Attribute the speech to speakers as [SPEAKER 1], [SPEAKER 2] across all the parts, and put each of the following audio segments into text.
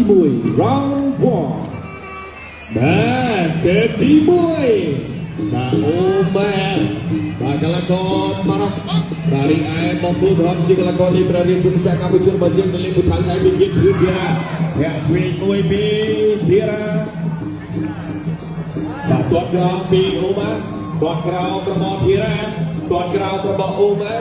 [SPEAKER 1] 1 round 1បាទเกมទី1បាទអូម៉ែបាទកីឡាករម៉ារ៉ុកបាទរីឯមកគូប្រហែលជាកីឡាករនេះប្ររៀនជំនះកម្ពុជារបស់យើងទៅលេងមួយថៅដៃវិគិតគឺភារ៉ាវាឆ្វេងមួយពីភារ៉ាបាទទាត់ក្រោមពីអូម៉ាទាត់ក្រោមរបស់ភារ៉ាទាត់ក្រោមរបស់អូម៉ា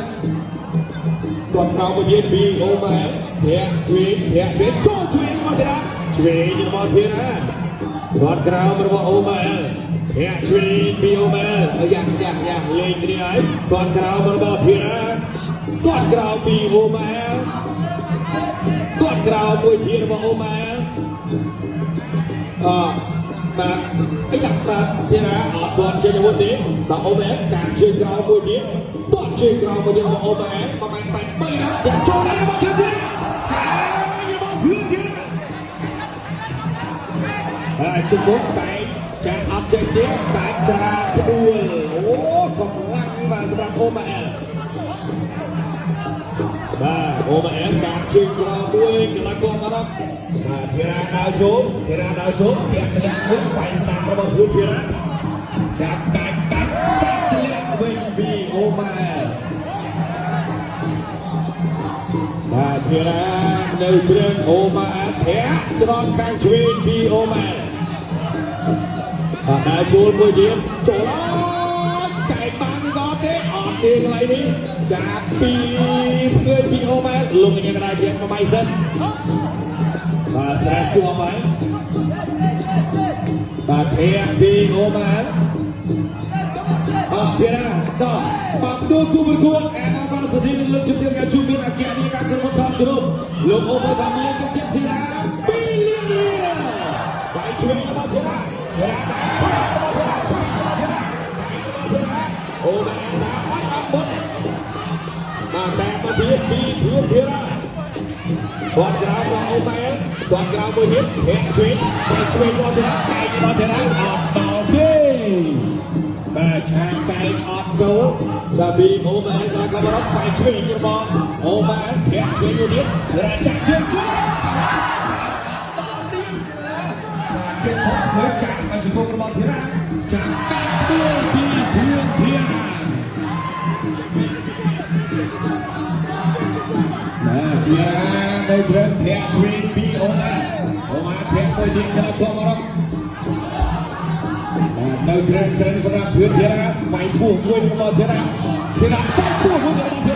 [SPEAKER 1] ទាត់ក្រោមមួយពីអូម៉ាធាក់ឆ្វេងចូលឆ្វេងរបស់ភារ៉ាឆ្វេងរបស់ភារ៉ាទាត់ក្រោមរបស់អូម៉ាធាក់ឆ្វេងពីអូម៉ាយ៉ាងលេងគ្នាហើយទាត់ក្រោមរបស់ភារ៉ាទាត់ក្រោមពីអូម៉ាទាត់ក្រោមមួយទៀតរបស់អូម៉ាបាទបាទភារ៉ាអត់ទាត់ចេញអាវុធទេដល់អូម៉ាការជើងក្រោមមួយទៀតទាត់ជើងក្រោមមួយទៀតរបស់អូម៉ាប្រហែល8យ៉ាងចូលដល់របស់ភារ៉ាជំនុំតែចាអត់ចេញទេតែច្រាផ្ដួលអូកម្លាំងបាទសម្រាប់អូម៉ាអែលបាទអូម៉ាអែលការជើងក្រោមមួយកីឡាករម៉ារ៉ុកបាទភារ៉ាដើរចូលធាក់មួយវាយស្ដាំរបស់ភារ៉ាចាប់កាច់ធ្លាក់វិញពីអូម៉ាអែលបាទភារ៉ានៅគ្រឿងអូម៉ាអែលធាក់ច្រត់ខាងឆ្វេងពីអូម៉ាអែលដើរជួលមួយទៀតចូលចែកបានក៏ទេអត់ទេកន្លែងនេះจากពីផ្ងើពីអូម៉ាលុងញ៉ាំកណ្ដាលទៀតមកបៃសិនបាទស្រែជាប់ហើយបាទធាក់ពីអូម៉ាអត់ទៀតណាដល់បាទទូគូប្រកួតអាណាបាសទីនឹងលើកជំនឿការជួបមានអគ្គនាយកក្រុមហ៊ុនក្រុមលោកអូម៉ាថាមានជាធីរ៉ាពីលីនីបាយជួយរបស់ធីរ៉ាអូម៉ាដាក់អត់បុតបាទតែមកទៀតពីភារ៉ាគាត់ក្រៅមកអូម៉ាគាត់ក្រៅមួយទៀតធាក់ឆ្វេងរបស់ភារ៉ាតែរបស់ភារ៉ាអត់ដល់ទេបាទឆាកែងអត់គោលដល់ពីអូម៉ាគាត់ក៏រត់បែកឆ្វេងរបស់អូម៉ាធាក់ឆ្វេងមួយទៀតភារ៉ាចាក់ជើងជួយគេផុសមើលចាក់មកជំនុំរបស់ធីរ៉ាចាក់កាត់ដួលពីធារ៉ាភារ៉ានៅត្រឹមធាក់ឆ្វេងពីអូម៉ាធាក់មួយទៀតដល់គាត់មករកនៅត្រឹមសិនសម្រាប់ភារ៉ាវាយពោះមួយរបស់ភារ៉ាបាក់ពោះមួយរបស់ភារ៉ា